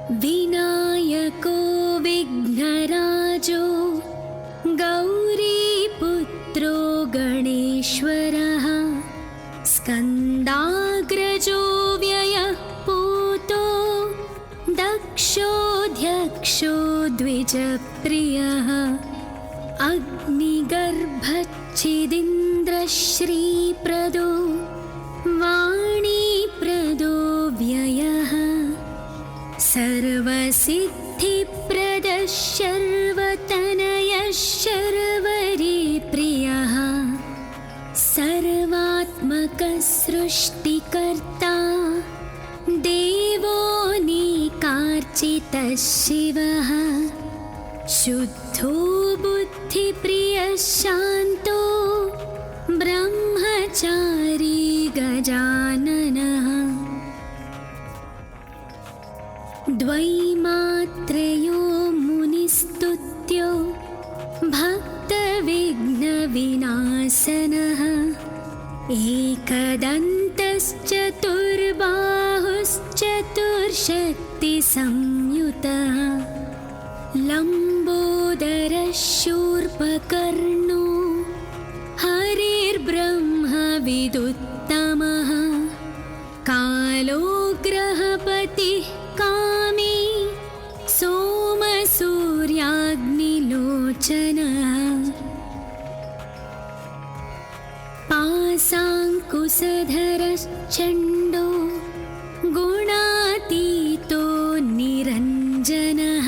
विनायको विघ्नराजो गौरीपुत्रो गणेश्वरः स्कन्दाग्रजो व्ययः पूतो दक्षोऽध्यक्षो द्विजप्रियः अग्निगर्भच्छिदिन्द्रश्रीप्रदो वाणीप्रदो व्ययः सर्वसिद्धिप्रदः शर्वतनयः शर्वरीप्रियः सर्वात्मकः सृष्टिकर्ता देवो निकार्चितः शिवः शुद्धो बुद्धिप्रियः शान्तो ब्रह्मचारी गजाननः द्वैमात्रेयो मुनिस्तुत्यो भक्तविघ्नविनाशनः एकदन्तश्चतुर्बाहुश्चतुर्शक्तिसंयुतः लम्बोदरः शूर्पकर्णो हरिर्ब्रह्मविदुत्तमः कालो ग्रहपतिः कामी सोमसूर्याग्निलोचनः पाशाङ्कुशधरश्चण्डो गुणातीतो निरञ्जनः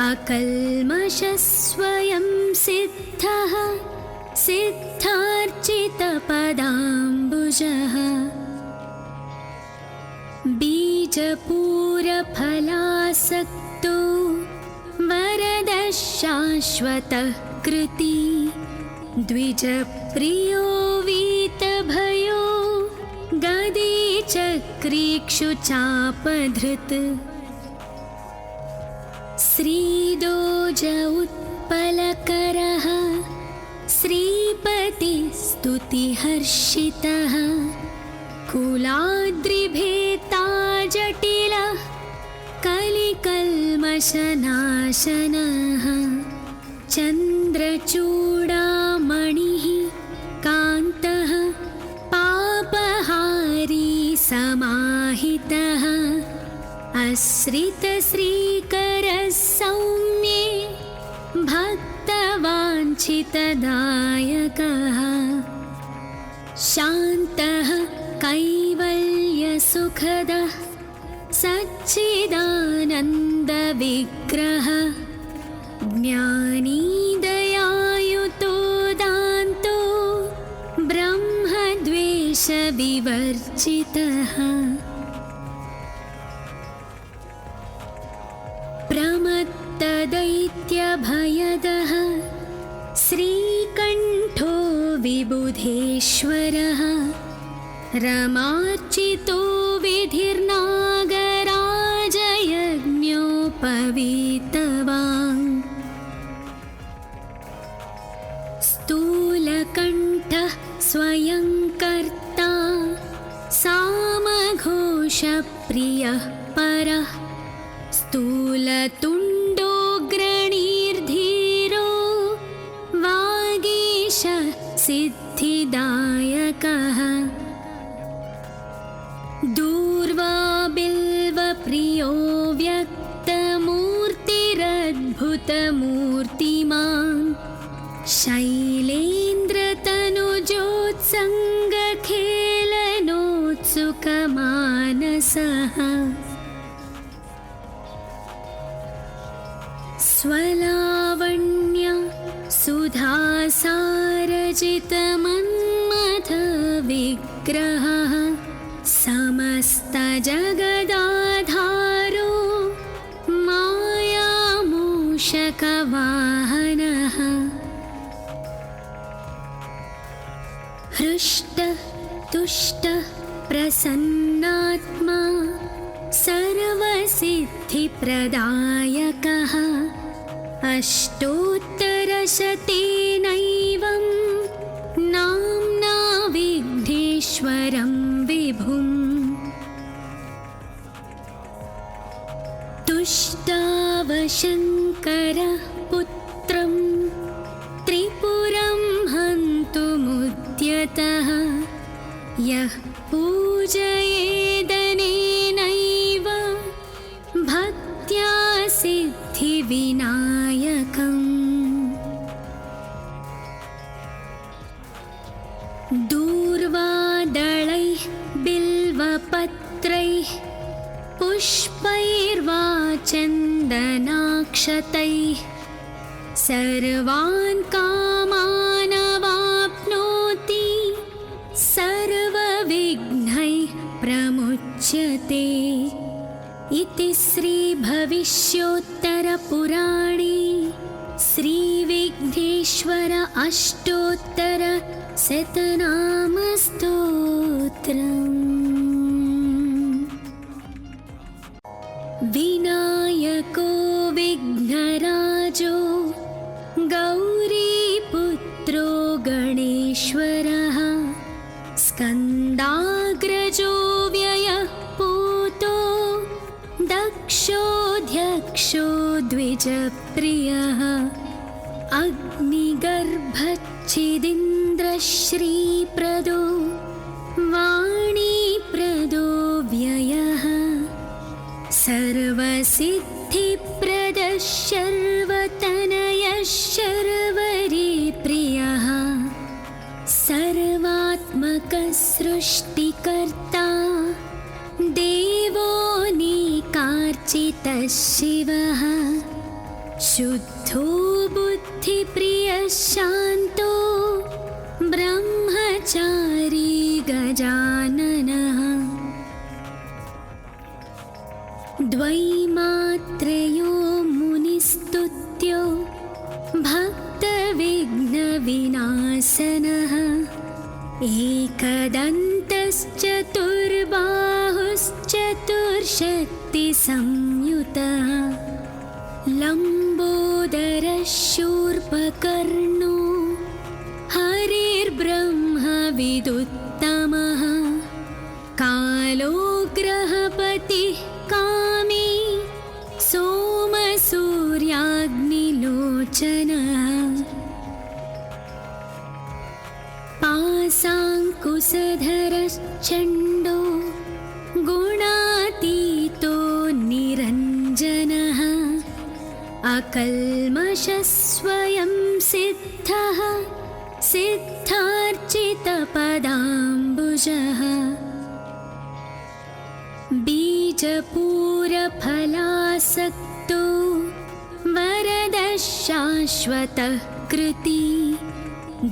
अकल्मषः स्वयं सिद्धः सिद्धार्चितपदाम्बुजः बीजपूरफलासक्तो वरदः शाश्वतः कृती द्विजप्रियो वीतभयो गदीचक्रीक्षुचापधृत् श्रीदोज उत्पलकरः श्रीपतिस्तुतिहर्षितः कुलाद्रिभेता जटिलः कलिकल्मषनाशनः चन्द्रचूडामणिः कान्तः पापहारी समाहितः आश्रितश्रीकरः सौम्ये भक्तवाञ्छितदायकः शान्तः कैवल्यसुखदः सच्चिदानन्दविग्रहः ज्ञानी दयायुतो दान्तो ब्रह्मद्वेषविवर्जितः प्रमत्तदैत्यभयदः श्रीकण्ठो विबुधेश्वरः रमार्चितो विधिर्नागराजयज्ञोपवीतवान् स्थूलकण्ठः स्वयं कर्ता सामघोषप्रियः परः स्थूलतुण्डोऽग्रणीर्धीरो वागीशः सिद्धिदायकः दूर्वाबिल्वप्रियो व्यक्तमूर्तिरद्भुतमूर्तिमान् शैलेन्द्रतनुजोत्सङ्गखेलनोत्सुकमानसः स्वलावण्य सुधासारजितमन्मथविग्रहः समस्तजगदाधारो मायामूषकवाहनः हृष्टः तुष्टः प्रसन्नात्मा सर्वसिद्धिप्रदायकः अष्टोत्तरशतेनैवं नाम्ना विघ्नेश्वरं विभुम् दुष्टावशङ्करः पुत्रं त्रिपुरं हन्तुमुद्यतः यः पूजयेदनेनैव भक्त्या सिद्धिविनायकम् दूर्वादलैः बिल्वपत्रैः पुष्पैर्वा चन्दनाक्षतैः सर्वान् कामानवाप्नोति सर्वविघ्नैः प्रमुच्यते इति श्रीभविष्योत्तरपुराणे श्रीविघ्नेश्वर अष्टोत्तरशतनामस्तोत्रम्। विनायको विघ्नराजो गौरीपुत्रो गणेश्वरः स्कन्दाग्रजो व्ययः पूतो दक्षोऽध्यक्षो द्विजप्रियः अग्निगर्भच्छिदिन्द्रश्रीप्रदो वाणीप्रदो व्ययः सर्वसिद्धिप्रदः शर्वतनयः शर्वरीप्रियः सर्वात्मकः सृष्टिकर्ता देवो निकार्चितः शिवः शुद्धो बुद्धिप्रियः शान्तो ब्रह्मचारी गजाननः द्वैमात्रयो मुनिस्तुत्यो भक्तविघ्नविनाशनः एकदन्तश्चतुर्बाहुश्चतुर्शक्तिसंयुतः लम्बोदरः शूर्पकर्णो हरिर्ब्रह्मविदुत्तमः कालो ग्रहपतिः कामी सोमसूर्याग्निलोचनः पाशाङ्कुशधरश्चण्डो गुणातीतो निरञ्जनः अकल्मषः स्वयं सिद्धः सिद्धार्चितपदाम्बुजः बीजपूरफलासक्तो वरदः शाश्वतः कृती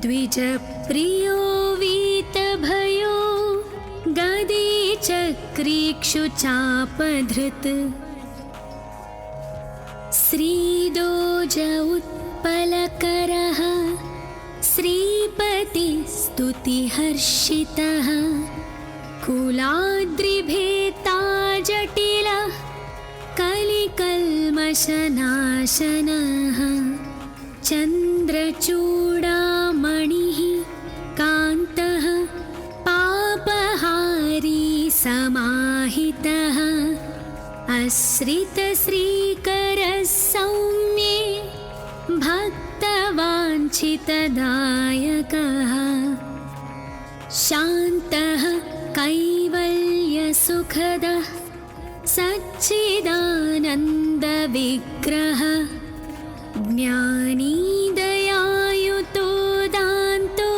द्विजप्रियो वीतभयो गदीचक्रीक्षुचापधृत् श्रीदोज उत्पलकरः श्रीपतिस्तुतिहर्षितः कुलाद्रिभेता जटिलः कलिकल्मषनाशनः चन्द्रचूडामणिः कान्तः पापहारी समाहितः आश्रितश्रीकरः सौम्ये भक्तवाञ्छितदायकः शान्तः कैवल्यसुखदः सच्चिदानन्दविग्रहः ज्ञानी दयायुतो दान्तो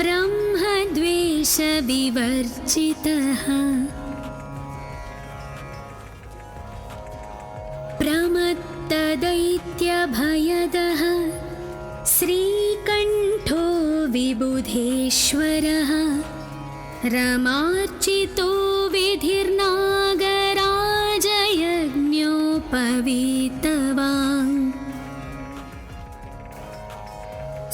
ब्रह्मद्वेषविवर्जितः प्रमत्तदैत्यभयदः श्रीकण्ठो विबुधेश्वरः रमार्चितो विधिर्नागराजयज्ञोपवीतवान्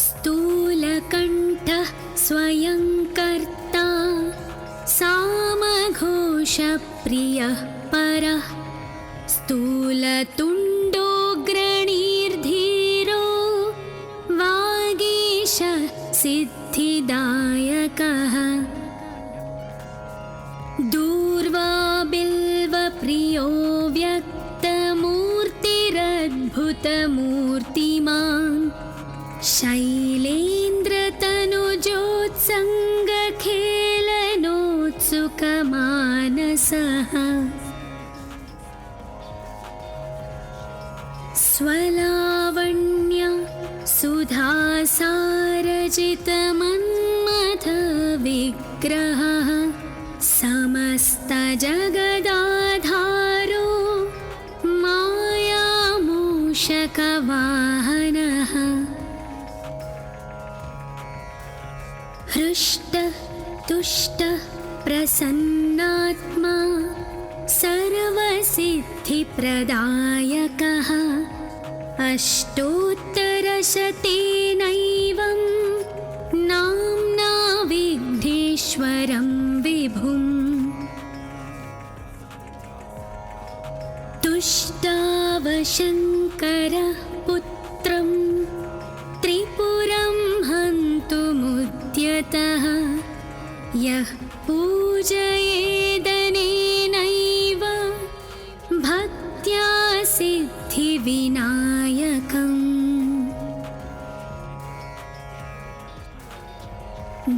स्थूलकण्ठः स्वयं कर्ता सामघोषप्रियः परः स्थूलतुण्डोऽग्रणीर्धीरो वागीश सिद्धिदायकः दूर्वा बिल्वप्रियो व्यक्तो व्यक्तमूर्तिरद्भुतमूर्तिमान् शैलेन्द्रतनुजोत्सङ्गखेलनोत्सुकमानसः स्वलावण्य सुधासारजितमन्मथविग्रहः समस्तजगदाधारो मायामूषकवाहनः हृष्टः तुष्टः प्रसन्नात्मा सर्वसिद्धिप्रदायकः अष्टोत्तरशतेनैवं नाम्ना विघ्नेश्वरं विभुम् तुष्टावशङ्करः पुत्रं त्रिपुरं हन्तुमुद्यतः यः पूजयेदनेनैव भक्त्या सिद्धिविनायकम्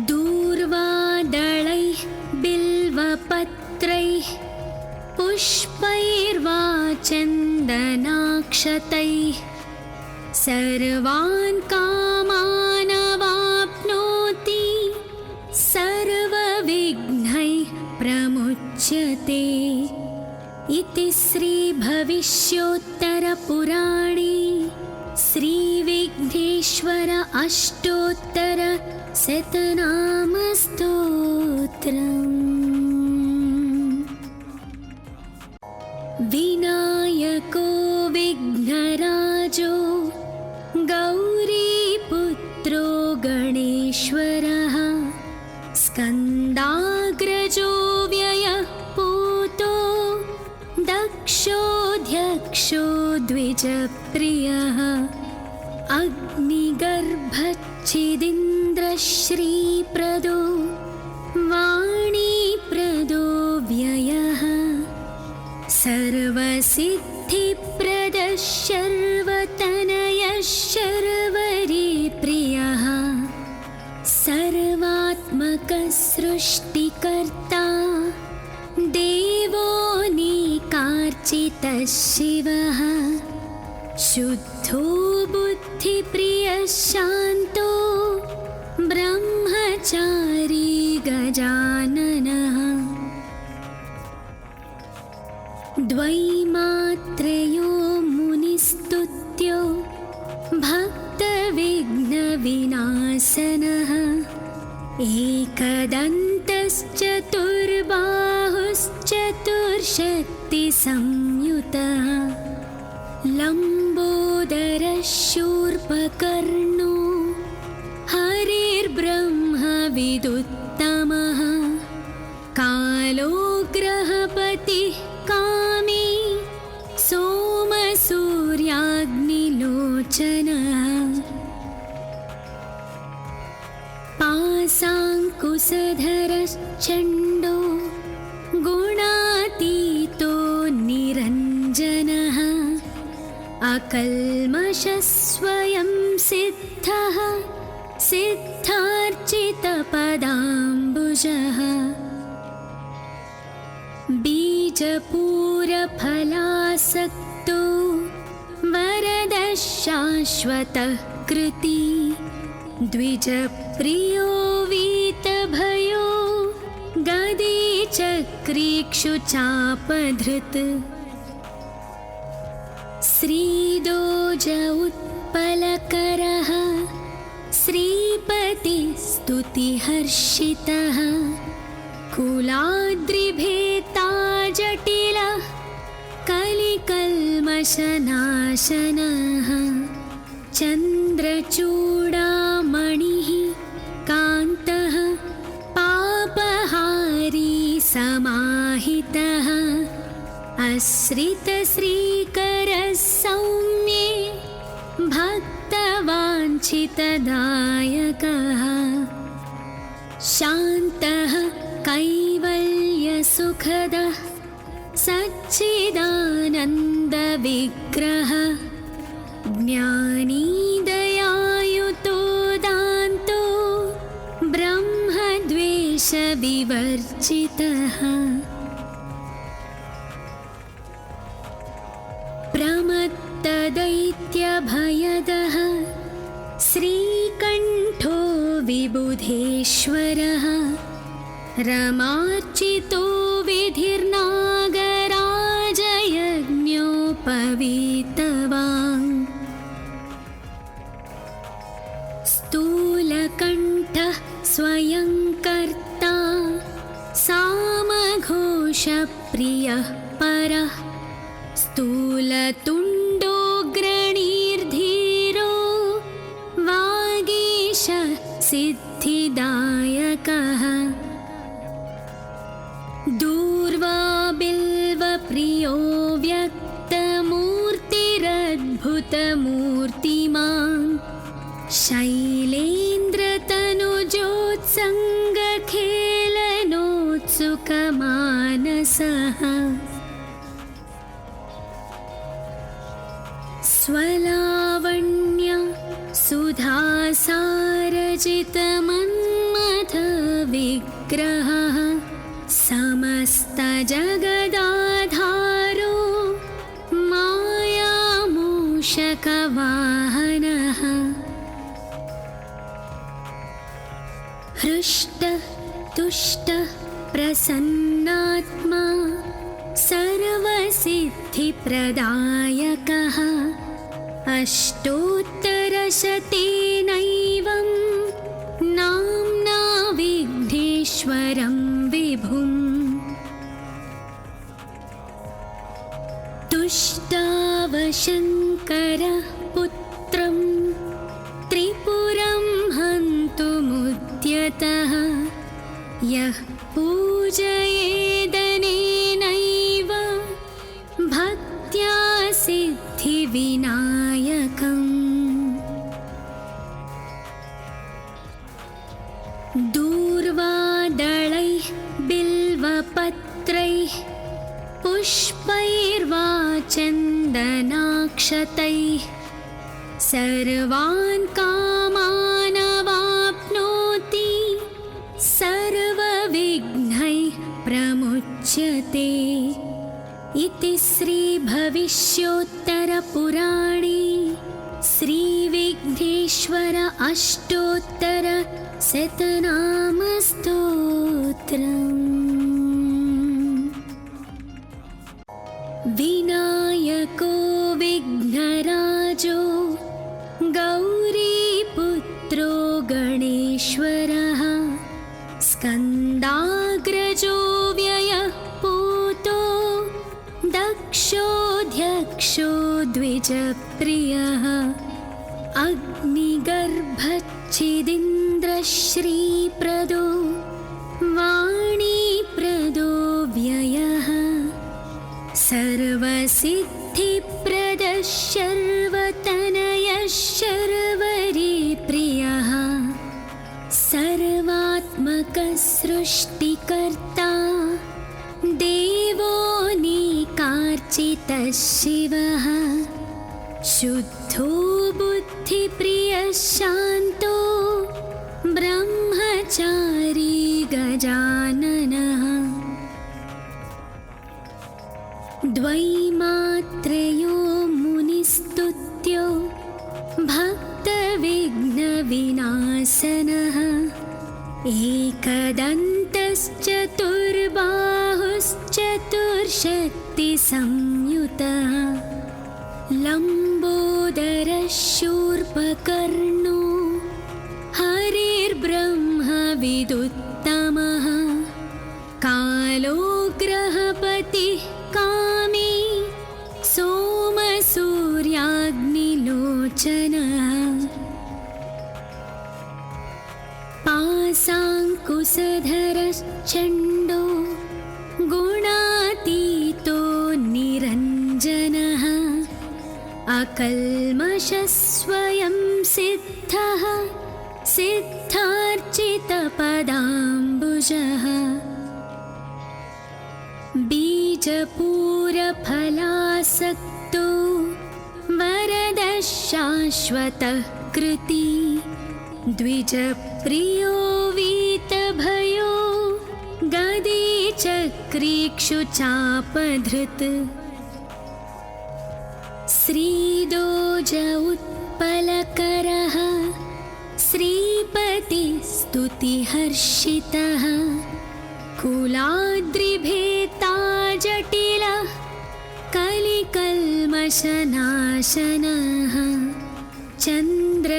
दूर्वादळैः बिल्वपत्रैः पुष्पैर्वा चन्दनाक्षतैः सर्वान् कामानवाप्नोति सर्वविघ्नैः प्रमुच्यते इति श्रीभविष्योत्तरपुराणे श्रीविघ्नेश्वर अष्टोत्तरशतनामस्तोत्रम्। विनायको विघ्नराजो गौरीपुत्रो गणेश्वरः स्कन्दाग्रजो व्ययः पूतो दक्षोऽध्यक्षो द्विजप्रियः अग्निगर्भच्छिदिन्द्रश्रीप्रदो वाणीप्रदो व्ययः सर्वसिद्धिप्रदः शर्वतनयः शर्वरीप्रियः सर्वात्मकः सृष्टिकर्ता देवो निकार्चितः शिवः शुद्धो बुद्धिप्रियः शान्तो ब्रह्मचारी गजाननः द्वैमात्रयो मुनिस्तुत्यो भक्तविघ्नविनाशनः एकदन्तश्चतुर्बाहुश्चतुर्शक्तिसंयुतः लम्बोदरः शूर्पकर्णो हरिर्ब्रह्मविदुत्तमः कालो ग्रहपतिः कामी सोमसूर्याग्निलोचनः पाशाङ्कुशधरश्चण्डो गुणातीतो निरञ्जनः अकल्मषः स्वयं सिद्धः सिद्धार्चितपदाम्बुजः बीजपूरफलासक्तो वरदः शाश्वतः कृती द्विजप्रियो वीतभयो गदीचक्रीक्षुचापधृत् श्रीदोज उत्पलकरः श्रीपतिस्तुतिहर्षितः कुलाद्रिभेता जटिलः कलिकल्मषनाशनः चन्द्रचूडामणिः कान्तः पापहारी समाहितः आश्रितश्रीकरः सौम्ये भक्तवाञ्छितदायकः शान्तः कैवल्यसुखदः सच्चिदानन्द विग्रह ज्ञानी दयायुतो दान्तो ब्रह्मद्वेषविवर्जितः प्रमत्तदैत्यभयदः श्रीकण्ठो विबुधेश्वरः रमार्चितो विधिर्नागराजयज्ञोपवीतवान् स्थूलकण्ठः स्वयं कर्ता सामघोषप्रियः परः स्थूलतुण्डोऽग्रणीर्धीरो वागीश सिद्धिदायकः दूर्वा बिल्वप्रियो व्यक्तमूर्तिरद्भुतमूर्तिमान् शैलेन्द्रतनुजोत्सङ्गखेलनोत्सुकमानसः स्वलावण्य सुधासारजितमन्मथविग्रहः समस्तजगदाधारो मायामूषकवाहनः हृष्टः तुष्टः प्रसन्नात्मा सर्वसिद्धिप्रदायकः अष्टोत्तरशतेनैवं नाम्ना विघ्नेश्वरं विभुम् तुष्टावशङ्करः पुत्रं त्रिपुरं हन्तुमुद्यतः यः पूजयेदनेनैव भक्त्या सिद्धिविनायकम् दूर्वादलैः बिल्वपत्रैः पुष्पैर्वा चन्दनाक्षतैः सर्वान् कामानवाप्नोति सर्वविघ्नैः प्रमुच्यते इति श्रीभविष्योत्तरपुराणे श्रीविघ्नेश्वर अष्टोत्तरशतनामस्तोत्रम्। विनायको विघ्नराजो गौरीपुत्रो गणेश्वरः स्कन्दाग्रजो व्ययः पूतो दक्षोऽध्यक्षो द्विजप्रियः अग्निगर्भच्छिदीन्द्रश्रीप्रदो वाणीप्रदो व्ययः सर्वसिद्धिप्रदः शर्वतनयः शर्वरीप्रियः सर्वात्मकः सृष्टिकर्ता देवो निकार्चितः शिवः शुद्धो बुद्धिप्रियः शान्तो ब्रह्मचारी गजाननः द्वैमात्रयो मुनिस्तुत्यो भक्तविघ्नविनाशनः एकदन्तश्चतुर्बाहुश्चतुर्शक्तिसंयुतः लम्बोदरः शूर्पकर्णो हरिर्ब्रह्मविदुत्तमः कालो ग्रहपतिः कामी सोमसूर्याग्निलोचनः पाशाङ्कुशधरश्चण्डो गुणातीतो निरञ्जनः अकल्मषः स्वयं सिद्धः सिद्धार्चितपदाम्बुजः बीजपूरफलासक्तो असक्तो वरदः शाश्वतः कृती द्विजप्रियो वीतभयो गदी चक्रीक्षुचापधृत् श्रीदोज उत्पलकरः श्रीपतिस्तुतिहर्षितः कुलाद्रिभेता जटिलः कलिकल्मषनाशनः चन्द्रचूडामणिः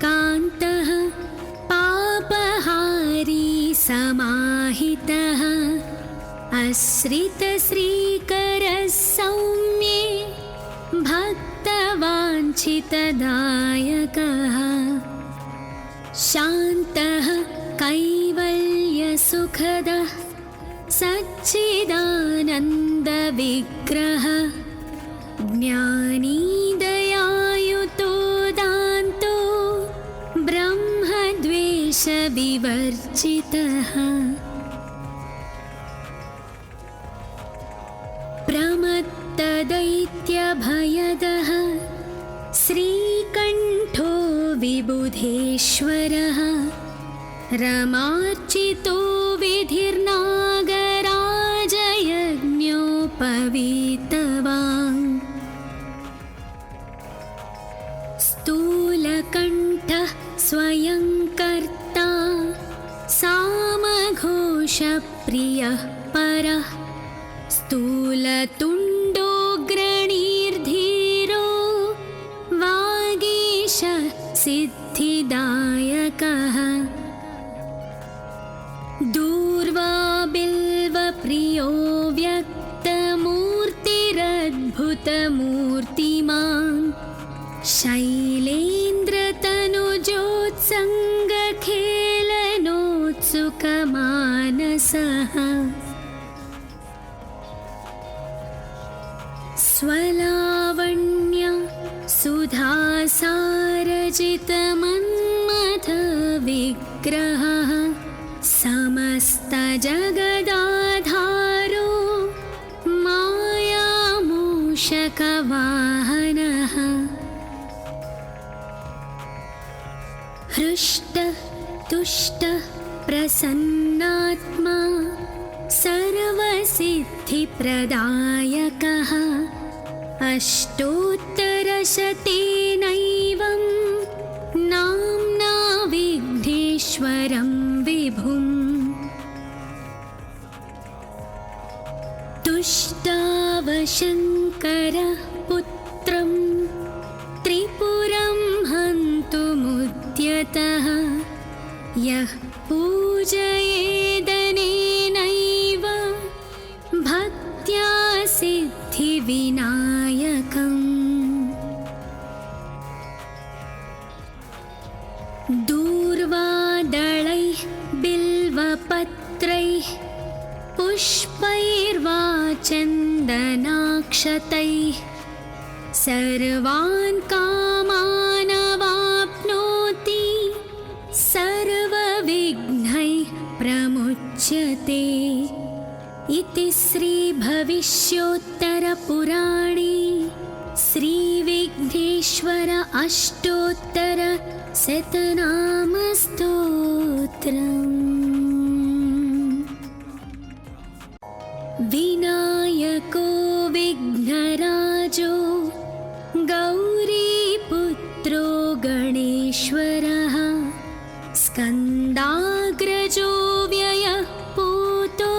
कान्तः पापहारी समाहितः आश्रितश्रीकरः सौम्ये भक्तवाञ्छितदायकः शान्तः कैवल्यसुखदः सच्चिदानन्दविग्रहः ज्ञानी दयायुतो दान्तो ब्रह्मद्वेषविवर्जितः प्रमत्तदैत्यभयदः श्रीकण्ठो विबुधेश्वरः रमार्चितो विधिर्नागराजयज्ञोपवीतवान् स्थूलकण्ठः स्वयं कर्ता सामघोषप्रियः परः स्थूलतुण्डोऽग्रणीर्धीरो वागीशः सिद्धिदायकः दूर्वाबिल्वप्रियो व्यक्तमूर्तिरद्भुतमूर्तिमान् शैलेन्द्रतनुजोत्सङ्गखेलनोत्सुकमानसः स्वलावण्य सुधासारजितमन्मथविग्रहः समस्तजगदाधारो मायामूषकवाहनः हृष्टः तुष्टः प्रसन्नात्मा सर्वसिद्धिप्रदायकः अष्टोत्तरशतेनैवं नाम्ना विघ्नेश्वरं विभुम् तुष्टावशङ्करः पुत्रं त्रिपुरं हन्तुमुद्यतः यः पूजयेदनेनैव भक्त्या सिद्धिविनायकम् दूर्वादलैः बिल्वपत्रैः पुष्पैर्वा चन्दनाक्षतैः सर्वान् कामानवाप्नोति सर्वविघ्नैः प्रमुच्यते इति श्रीभविष्योत्तरपुराणे श्रीविघ्नेश्वर अष्टोत्तरशतनामस्तोत्रम्। विनायको विघ्नराजो गौरीपुत्रो गणेश्वरः स्कन्दाग्रजो व्ययः पूतो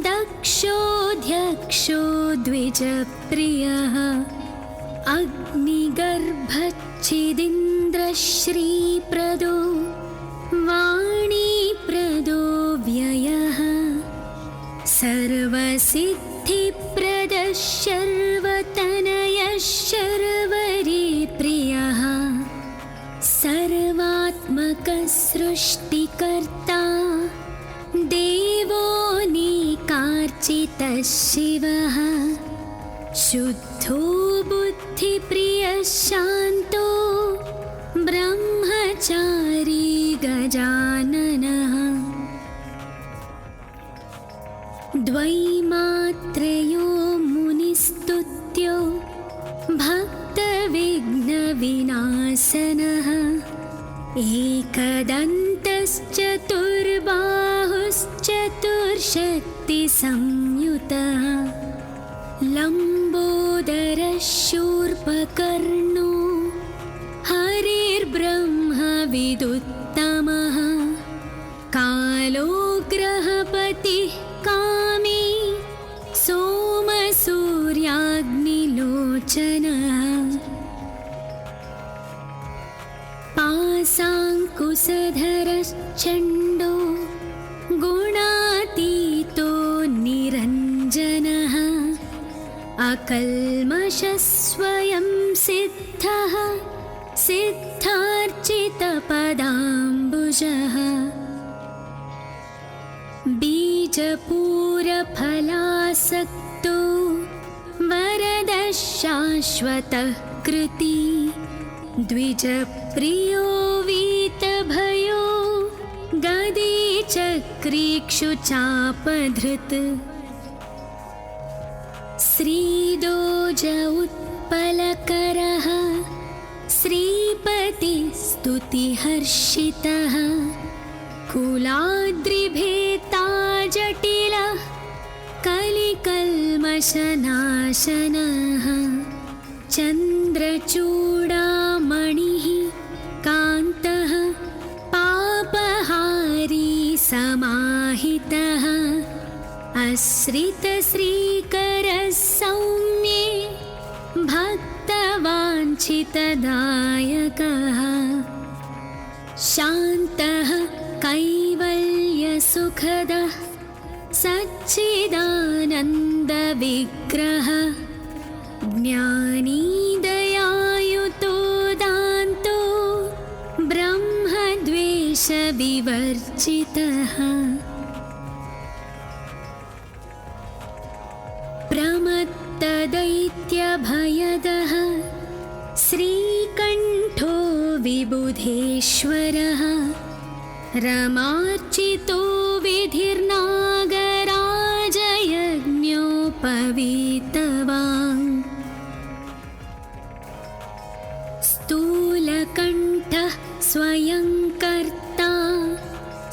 दक्षोऽध्यक्षो द्विजप्रियः अग्निगर्भच्छिदीन्द्रश्रीप्रदो वाणीप्रदो व्ययः सर्वसिद्धिप्रदः शर्वतनयः शर्वरीप्रियः सर्वात्मकः सृष्टिकर्ता देवो निकार्चितः शिवः शुद्धो बुद्धिप्रियः शान्तो ब्रह्मचारी गजाननः द्वैमात्रयो मुनिस्तुत्यो भक्तविघ्नविनाशनः एकदन्तश्चतुर्बाहुश्चतुर्शक्तिसंयुतः लम्बोदरशूर्पकर्णो हरिर्ब्रह्मविदुत्तमः कालो ग्रहपतिः कामी सोमसूर्याग्निलोचनः पाशाङ्कुशधरश्चण्डो गुणातीतो निरञ्जनः अकल्मषस्वयं सिद्धः सिद्धार्चितपदाम्बुजः बीजपूरफलासक्तो वरदः शाश्वतः कृती द्विजप्रियो वीतभयो गदीचक्रीक्षुचापधृत् श्रीदोज उत्पलकरः श्रीपतिस्तुतिहर्षितः कुलाद्रिभेता जटिलः कलिकल्मषनाशनः चन्द्रचूडामणिः कान्तः पापहारी समाहितः आश्रितश्रीकरः सौम्ये भक्तवाञ्छितदायकः शान्तः कैवल्यसुखदः सच्चिदानन्दविग्रहः ज्ञानी दयायुतो दान्तो ब्रह्मद्वेषविवर्जितः प्रमत्तदैत्यभयदः श्रीकण्ठो विबुधेश्वरः रमार्चितो विधिर्नागराजयज्ञोपवीतवान् स्थूलकण्ठः स्वयंकर्ता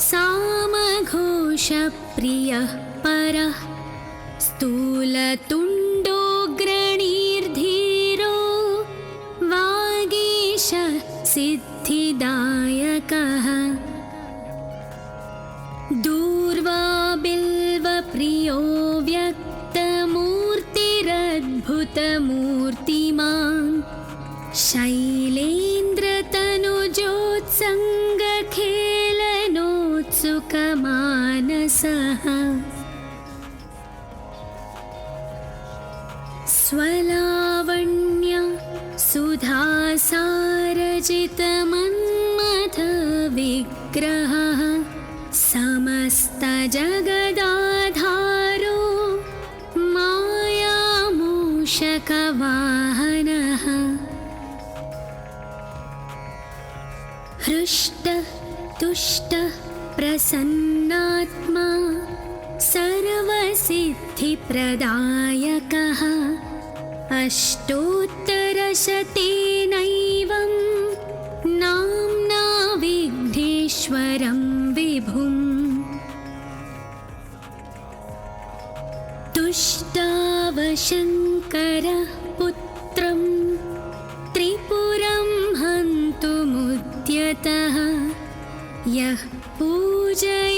सामघोषप्रियः परः स्थूलतुण्डोऽग्रणीर्धीरो वागीश सिद्धिदायकः दूर्वा बिल्वप्रियो व्यक्तमूर्तिरद्भुतमूर्तिमान् शैलेन्द्रतनुजोत्सङ्गखेलनोत्सुकमानसः स्वलावण्य सुधासारजितमन्मथविग्रहः समस्तजगदाधारो मायामूषकवाहनः हृष्टः तुष्टः प्रसन्नात्मा सर्वसिद्धिप्रदायकः अष्टोत्तरशतेनैवं नाम्ना विघ्नेश्वरं विभुम् तुष्टावशङ्करः पुत्रं त्रिपुरं हन्तुमुद्यतः यः पूजयेदनेनैव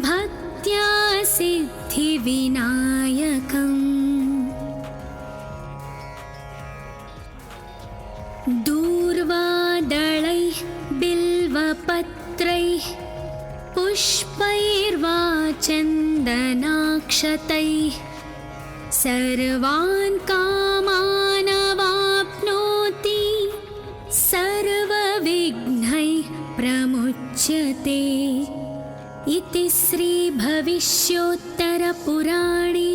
भक्त्या सिद्धिविनायकम् दूर्वादलैः बिल्वपत्रैः पुष्पैर्वा चन्दनाक्षतैः सर्वान् कामानवाप्नोति सर्वविघ्नैः प्रमुच्यते इति श्रीभविष्योत्तरपुराणे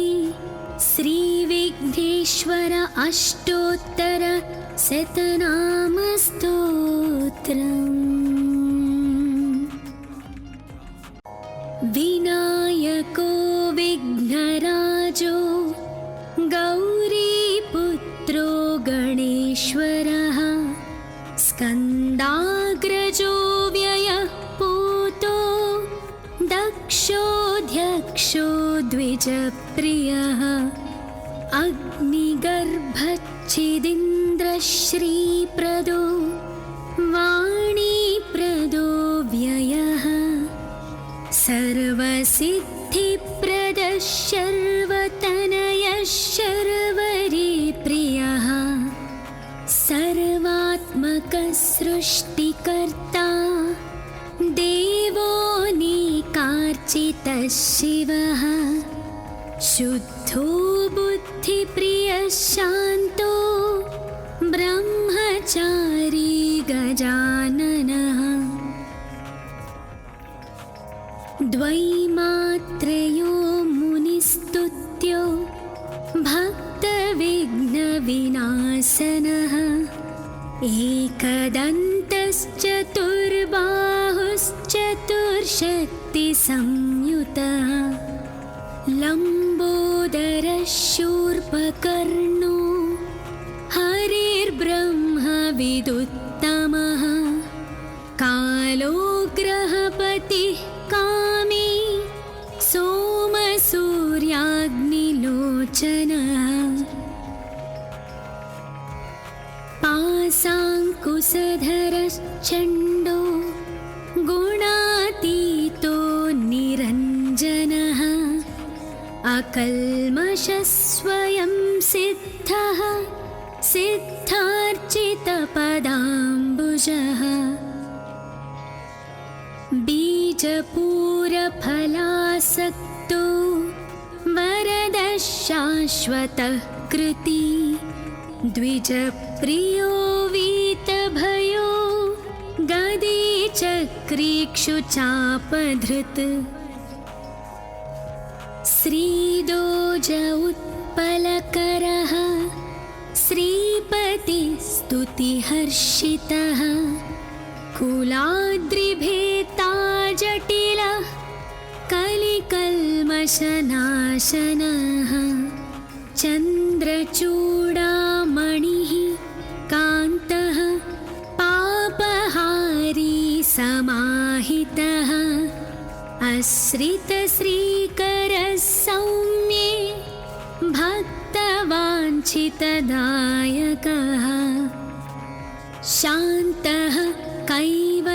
श्रीविघ्नेश्वर अष्टोत्तरशतनामस्तोत्रम्। विनायको विघ्नराजो गौरीपुत्रो गणेश्वरः स्कन्दाग्रजो व्ययः पूतो दक्षोऽध्यक्षो द्विजप्रियः अग्निगर्भच्छिदिन्द्रश्रीप्रदो वाणीप्रदो व्ययः सर्वसिद्धिप्रदः शर्वतनयः शर्वरीप्रियः सर्वात्मकः सृष्टिकर्ता देवोऽनेकार्चितः शिवः शुद्धो बुद्धिप्रियः शान्तो ब्रह्मचारी गजाननः द्वैमात्रयो मुनिस्तुत्यो भक्तविघ्नविनाशनः एकदन्तश्चतुर्बाहुश्चतुर्शक्तिसंयुतः लम्बोदरः शूर्पकर्णो हरिर्ब्रह्मविदुत्तमः कालो ग्रहपतिः कामी सोमसूर्याग्निलोचनः पाशाङ्कुशधरश्चण्डो गुणातीतो निरञ्जनः अकल्मषः स्वयं सिद्धः सिद्धार्चितपदाम्बुजः बीजपूरफलासक्तो वरदः शाश्वतः कृती द्विजप्रियो वीतभयो गदी चक्रीक्षुचापधृत् श्रीदोज उत्पलकरः श्रीपतिस्तुतिहर्षितः कुलाद्रिभेता जटिलः कलिकल्मषनाशनः चन्द्रचूडामणिः कान्तः पापहारी समाहितः आश्रितश्रीकरः सौम्ये भक्तवाञ्छितदायकः शान्तः कैवल्यसुखदः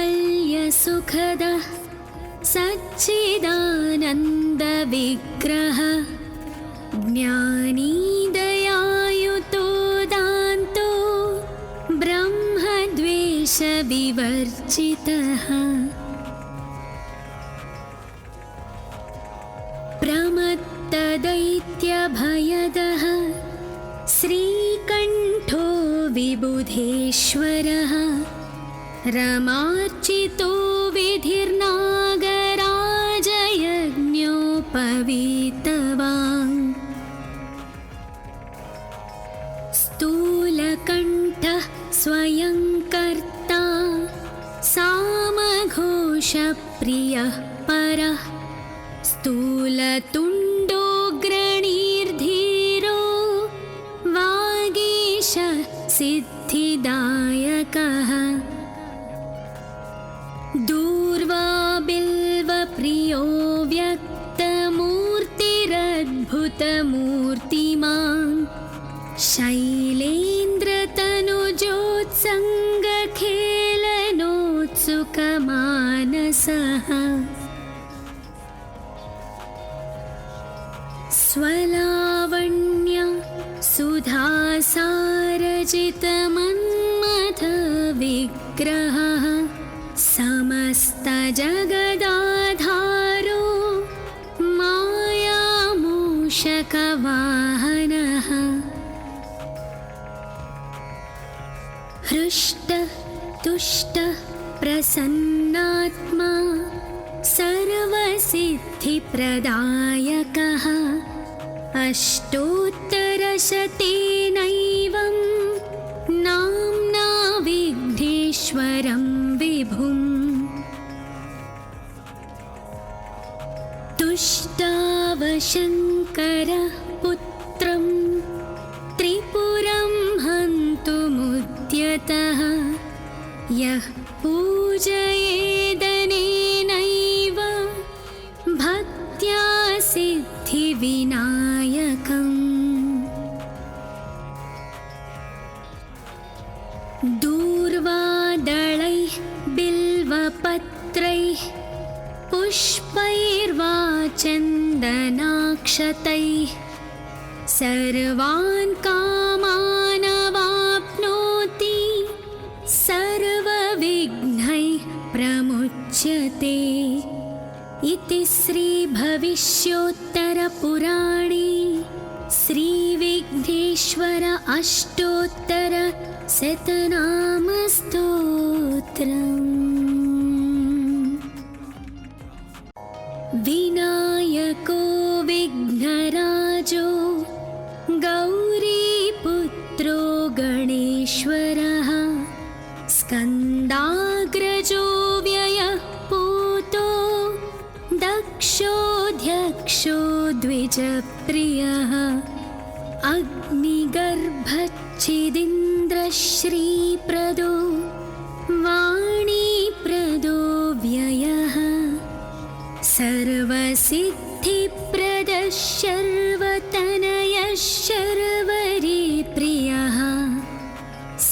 सच्चिदानन्दविग्रहः ज्ञानी दयायुतो दान्तो ब्रह्मद्वेषविवर्जितः प्रमत्तदैत्यभयदः श्रीकण्ठो विबुधेश्वरः रमार्चितो विधिर्नागराजयज्ञोपवीतवान् स्थूलकण्ठः स्वयं कर्ता सामघोषप्रियः परः स्थूलतुण्डोऽग्रणीर्धीरो वागीशः सिद्धिदायकः दूर्वाबिल्वप्रियो व्यक्तमूर्तिरद्भुतमूर्तिमान् शैलेन्द्रतनुजोत्सङ्गखेलनोत्सुकमानसः स्वलावण्य सुधासारजितमन्मथविग्रहः समस्तजगदाधारो मायामूषकवाहनः हृष्टः तुष्टः प्रसन्नात्मा सर्वसिद्धिप्रदायकः अष्टोत्तरशतेनैवं नाम्ना विघ्नेश्वरं विभुम् दृष्टावशङ्करः पुत्रं त्रिपुरं हन्तुमुद्यतः यः पूजयेदनेनैव भक्त्या सिद्धिविनायकम् दूर्वादलैः बिल्वपत्रैः पुष्पैर्वा चन्दनाक्षतैः सर्वान् कामानवाप्नोति सर्वविघ्नैः प्रमुच्यते इति श्रीभविष्योत्तरपुराणे श्रीविघ्नेश्वर अष्टोत्तरशतनामस्तोत्रम्। विनायको विघ्नराजो गौरीपुत्रो गणेश्वरः स्कन्दाग्रजो व्ययः पूतो दक्षोऽध्यक्षो द्विजप्रियः अग्निगर्भच्छिदिन्द्रश्रीप्रदो वाणीप्रदो व्ययः सर्वसिद्धिप्रदः शर्वतनयः शर्वरीप्रियः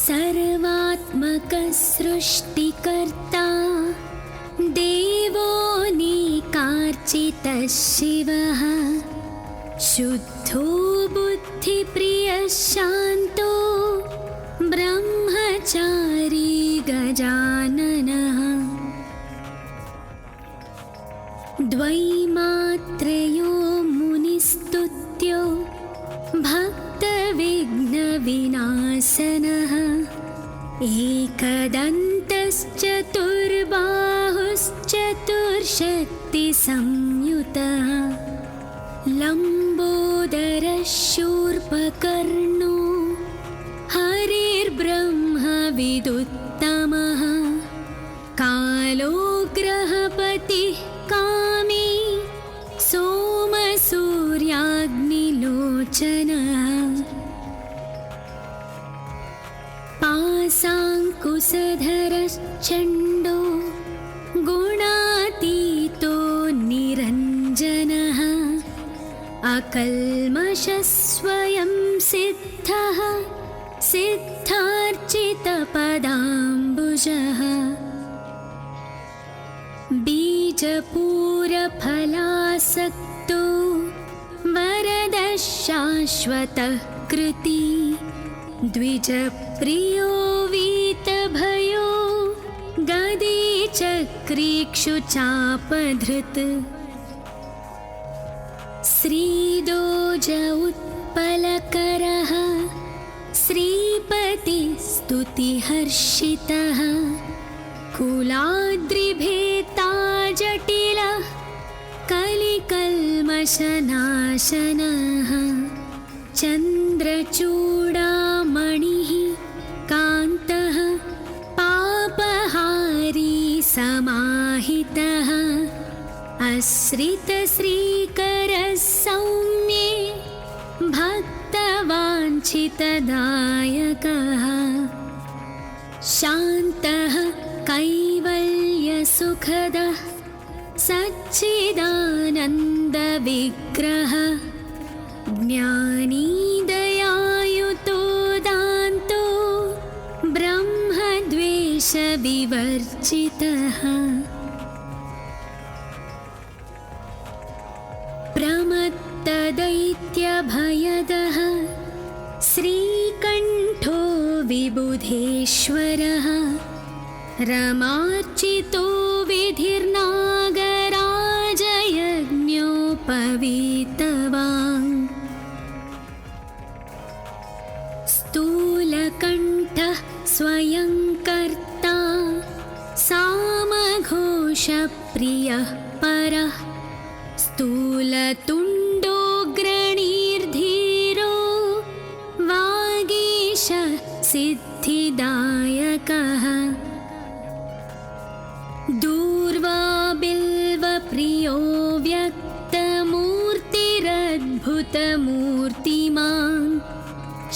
सर्वात्मकः सृष्टिकर्ता देवो निकार्चितः शिवः शुद्धो बुद्धिप्रियः शान्तो ब्रह्मचारी गजाननः द्वैमात्रयो मुनिस्तुत्यो भक्तविघ्नविनाशनः एकदन्तश्चतुर्बाहुश्चतुर्शक्तिसंयुतः लम्बोदरः शूर्पकर्णो हरिर्ब्रह्मविदुत्तमः कालो ग्रहपतिः कामी सोमसूर्याग्निलोचनः पाशाङ्कुशधरश्चण्डो गुणातीतो निरञ्जनः अकल्मषः स्वयं सिद्धः सिद्धार्चितपदाम्बुजः बीजपूरफलासक्तो वरदः शाश्वतः कृती द्विजप्रियो वीतभयो गदीचक्रीक्षुचापधृत् श्रीदोज उत्पलकरः श्रीपतिस्तुतिहर्षितः कुलाद्रिभेता जटिलः कलिकल्मषनाशनः चन्द्रचूडामणिः कान्तः पापहारी समाहितः आश्रितश्रीकरः सौम्ये भक्तवाञ्छितदायकः शान्तः कैवल्यसुखदः सच्चिदानन्दविग्रहः ज्ञानी दयायुतो दान्तो ब्रह्मद्वेषविवर्जितः प्रमत्तदैत्यभयदः श्रीकण्ठो विबुधेश्वरः रमार्चितो विधिर्नागराजयज्ञोपवीतवान् स्थूलकण्ठः स्वयं कर्ता सामघोषप्रियः परः स्थूलतुण्डोऽग्रणीर्धीरो वागीश सिद्धिदायकः दूर्वा बिल्वप्रियो व्यक्तमूर्तिर्व्यासः शक्तिरद्भुतमूर्तिमान्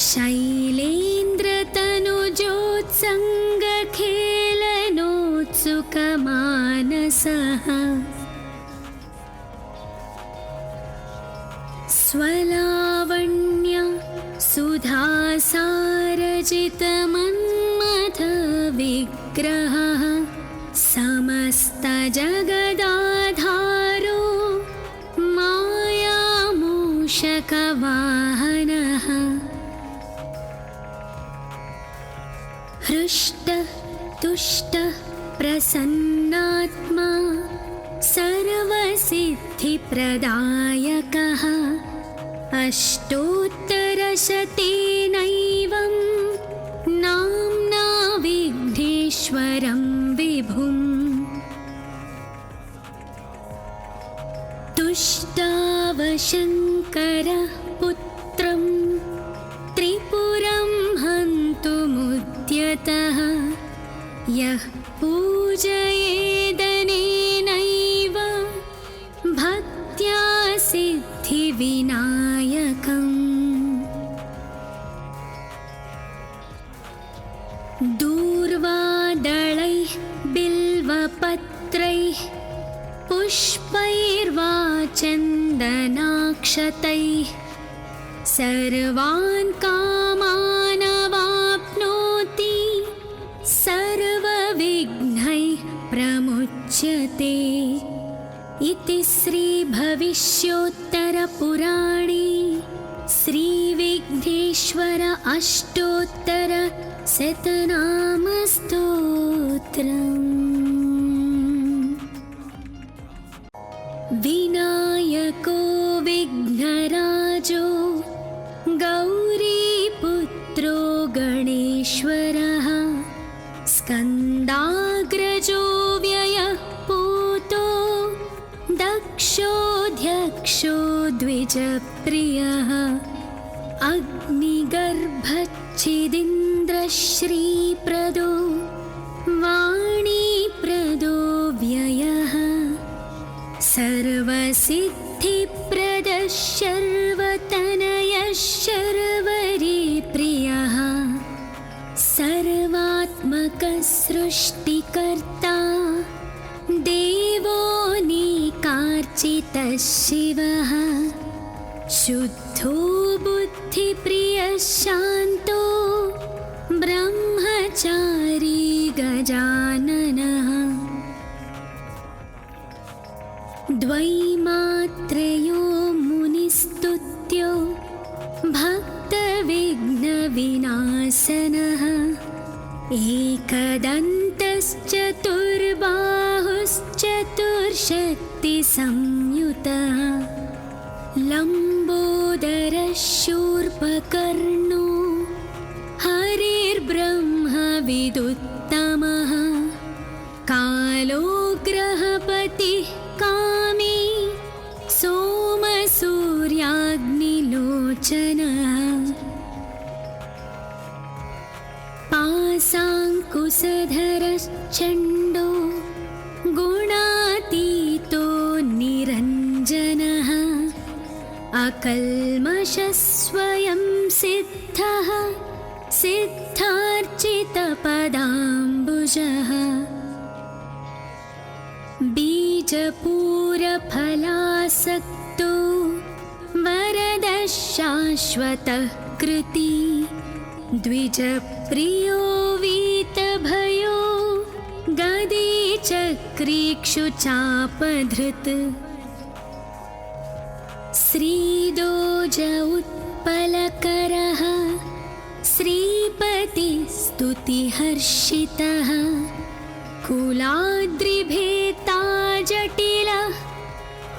शैलेन्द्रतनुजोत्सङ्गखेलनोत्सुकमानसः स्वलावण्य सुधासारजितमन्मथविग्रहः समस्तजगदाधारो मायामूषकवाहनः हृष्टः तुष्टः प्रसन्नात्मा सर्वसिद्धिप्रदायकः अष्टोत्तरशतेनैवं नाम्ना विघ्नेश्वरं विभुम् तुष्टावशङ्करः पुत्रं त्रिपुरं हन्तुमुद्यतः यः पूजयेदनेनैव भक्त्या सिद्धिविनायकम् दूर्वादळैः बिल्वपत्रैः पुष्पैर्वा चन्दनाक्षतैः सर्वान् कामानवाप्नोति सर्वविघ्नैः प्रमुच्यते इति श्रीभविष्योत्तरपुराणे श्रीविघ्नेश्वर अष्टोत्तरशतनामस्तोत्रम्। विनायको विघ्नराजो गौरीपुत्रो गणेश्वरः स्कन्दाग्रजो व्ययः पूतो दक्षोऽध्यक्षो द्विजप्रियः अग्निगर्भच्छिदिन्द्रश्रीप्रदो वाणीप्रदो व्ययः सर्वसिद्धिप्रदः शर्वतनयः शर्वरीप्रियः सर्वात्मकः सृष्टिकर्ता देवोऽनेकार्चितः शिवः शुद्धो बुद्धिप्रियः शान्तो ब्रह्मचारी गजाननः द्वैमात्रयो मुनिस्तुत्यो भक्तविघ्नविनाशनः एकदन्तश्चतुर्बाहुश्चतुर्शक्तिसंयुतः लम्बोदरः शूर्पकर्णो हरिर्ब्रह्मविदुत्तमः कालो ग्रहपतिः कामी सोमसूर्याग्निलोचनः पाशाङ्कुशधरश्चण्डो गुणातीतो निरञ्जनः अकल्मषः स्वयं सिद्धः सिद्धार्चितपदाम्बुजः बीजपूरफलासक्तो वरदः शाश्वतः कृती द्विजप्रियो वीतभयो गदीचक्रीक्षुचापधृत् श्रीदोज उत्पलकरः श्रीपतिस्तुतिहर्षितः कुलाद्रिभेता जटिलः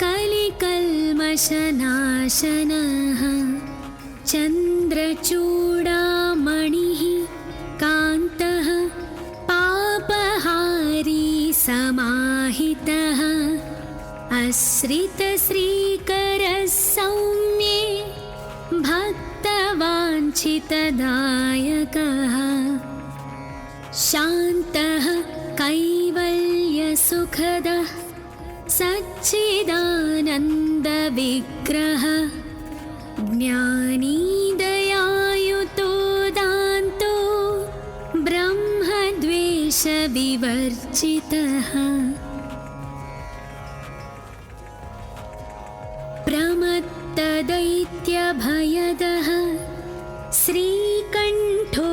कलिकल्मषनाशनः चन्द्रचूडामणिः कान्तः पापहारी समाहितः आश्रितश्रीकरः सौम्ये भक्तवाञ्छितदायकः शान्तः कैवल्यसुखदः सच्चिदानन्दविग्रहः ज्ञानी दयायुतो दान्तो ब्रह्मद्वेषविवर्जितः प्रमत्तदैत्यभयदः श्रीकण्ठो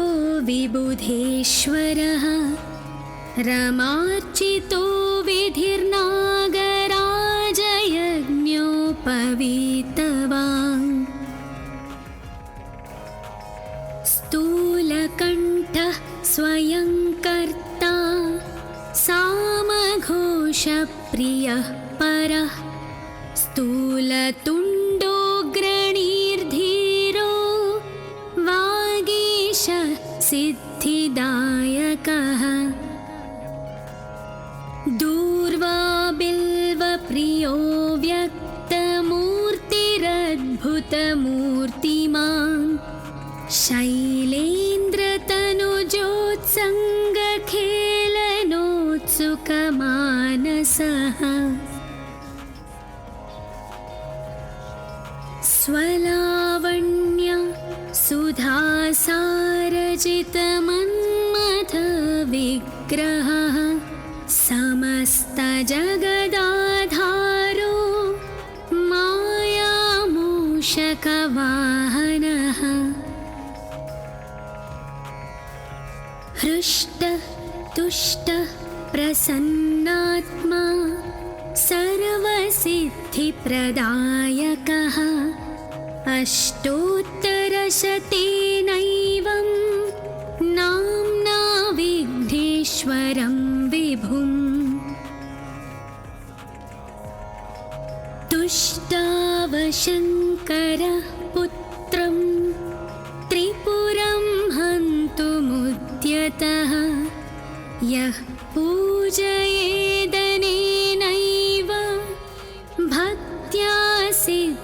विबुधेश्वरः रमार्चितो विधिर्नागराजयज्ञोपवीतवान् स्थूलकण्ठः स्वयं कर्ता सामघोषप्रियः परः स्थूलतुण्डोऽग्रणीर्धीरो वागीश सिद्धिदायकः दूर्वा बिल्वप्रियो व्यक्तमूर्तिरद्भुतमूर्तिमान् शैलेन्द्रतनुजोत्सङ्गखेलनोत्सुकमानसः स्वलावण्य सुधासारजितमन्मथविग्रहः समस्तजगदाधारो मायामूषकवाहनः हृष्टः तुष्टः प्रसन्नात्मा सर्वसिद्धिप्रदायकः अष्टोत्तरशतेनैवं नाम्ना विघ्नेश्वरं विभुम् तुष्टावशङ्करः पुत्रं त्रिपुरं हन्तुमुद्यतः यः पूजयेदनेनैव भक्त्या सिद्धिविनायकम्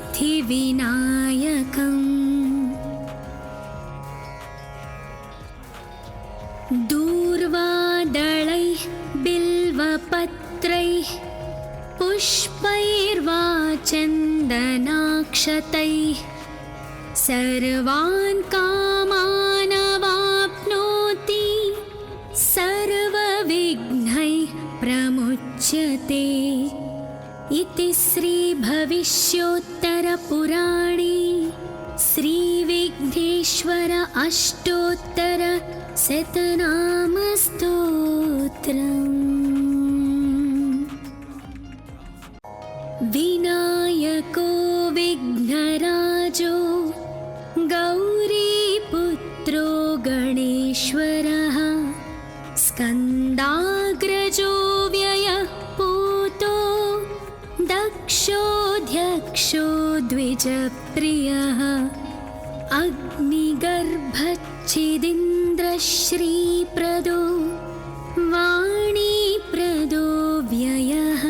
दूर्वादलैः बिल्वपत्रैः पुष्पैर्वा चन्दनाक्षतैः सर्वान् कामानवाप्नोति सर्वविघ्नैः प्रमुच्यते इति श्रीभविष्योत्तरपुराणे श्रीविघ्नेश्वर अष्टोत्तरशतनामस्तोत्रम्। विनायको विघ्नराजो गौरीपुत्रो गणेश्वरः स्कन्दाग्रजो व्ययः पूतो दक्षोऽध्यक्षो द्विजप्रियः अग्निगर्भच्छिदीन्द्रश्रीप्रदो वाणीप्रदो व्ययः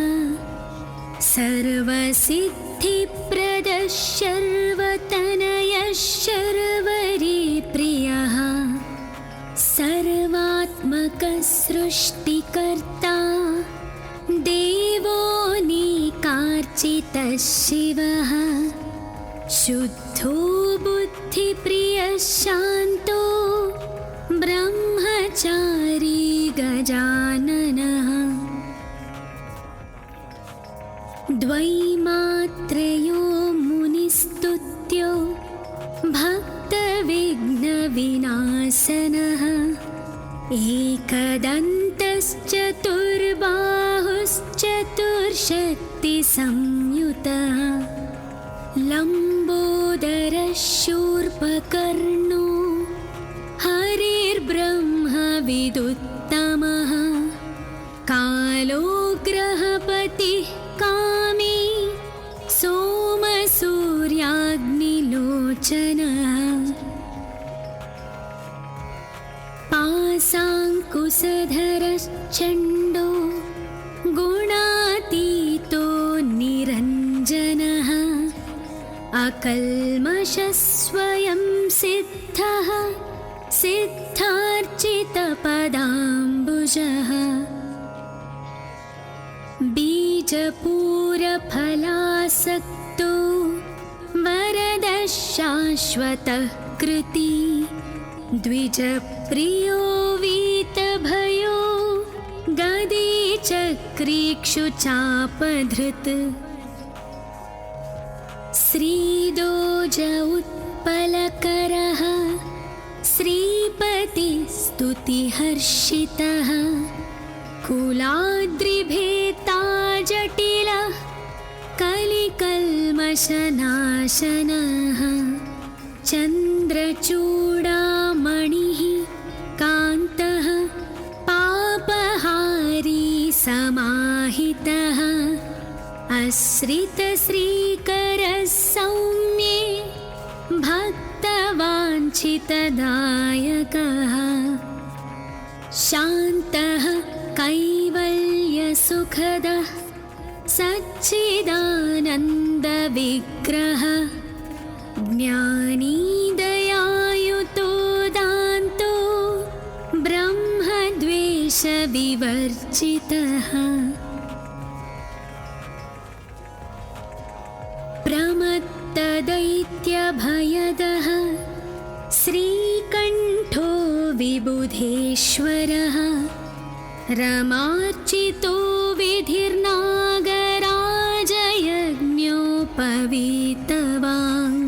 सर्वसिद्धिप्रदः शर्वतनयः शर्वरीप्रियः सर्वात्मकः सृष्टिकर्ता देवो निकार्चितः शिवः शुद्धो बुद्धिप्रियः शान्तो ब्रह्मचारी गजाननः द्वैमात्रयो मुनिस्तुत्यो भक्तविघ्नविनाशनः एकदन्तश्चतुर्बाहुश्चतुर्शक्तिसंयुतः लम्बोदरः शूर्पकर्णो हरिर्ब्रह्मविदुत्तमः कालो ग्रहपतिः कामी सोमसूर्याग्निलोचनः पाशाङ्कुशधरश्चण्डो गुणातीतो निरञ्जनः अकल्मषः स्वयं सिद्धः सिद्धार्चितपदाम्बुजः बीजपूरफलासक्तो वरदः शाश्वतः कृति द्विजप्रियो वीतभयो गदे चक्रीक्षुचापधृत् श्रीदोज उत्पलकरः श्रीपतिस्तुतिहर्षितः कुलाद्रिभेता जटिलः कलिकल्मषनाशनः चन्द्रचूडामणिः कान्तः पापहारी समाहितः आश्रितश्रीकरः सौम्ये भक्तवाञ्छितदायकः शान्तः कैवल्यसुखदः सच्चिदानन्दविग्रहः ज्ञानी दयायुतो दान्तो ब्रह्मद्वेषविवर्जितः प्रमत्तदैत्यभयदः श्रीकण्ठो विबुधेश्वरः रमार्चितो विधिर्नागराजयज्ञोपवीतवान्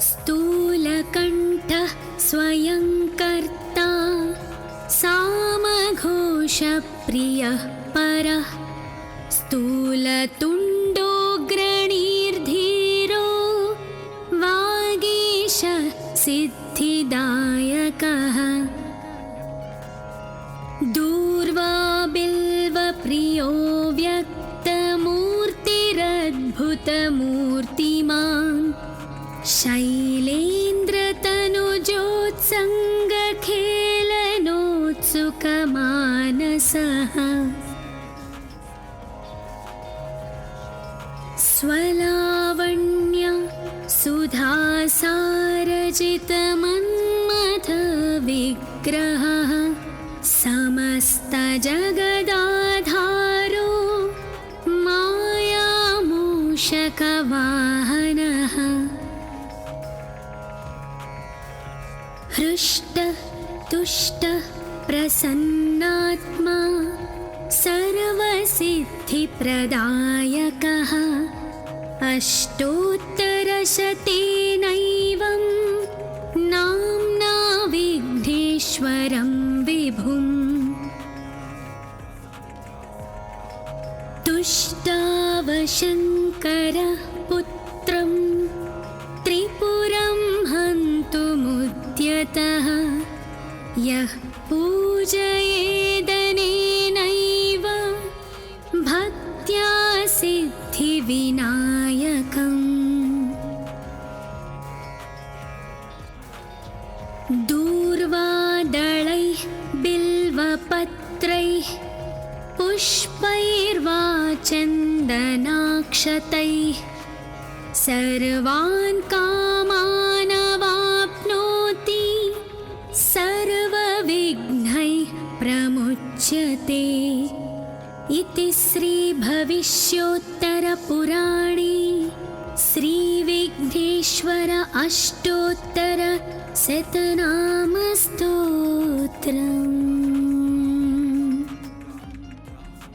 स्थूलकण्ठः स्वयं कर्ता सामघोषप्रियः परः स्थूलतुण्डोऽग्रणीर्धीरो वागीश सिद्धिदायकः दूर्वाबिल्वप्रियो व्यक्तमूर्तिरद्भुतमूर्तिमान् शैलेन्द्रतनुजोत्सङ्गखेलनोत्सुकमानसः स्वलावण्य सुधासारजितमन्मथविग्रहः समस्तजगदाधारो मायामूषकवाहनः हृष्टः तुष्टः प्रसन्नात्मा सर्वसिद्धिप्रदायकः अष्टोत्तरशतेनैवं नाम्ना विघ्नेश्वरं विभुम् तुष्टावशङ्करः पुत्रं त्रिपुरं हन्तुमुद्यतः यः पूजयेदनेनैव भक्त्या सिद्धिविनायकम् दूर्वादलैः बिल्वपत्रैः पुष्पैर्वा चन्दनाक्षतैः सर्वान् कामानवाप्नोति सर्वविघ्नैः प्रमुच्यते इति श्रीभविष्योत्तरपुराणे श्रीविघ्नेश्वर अष्टोत्तरशतनामस्तोत्रम्।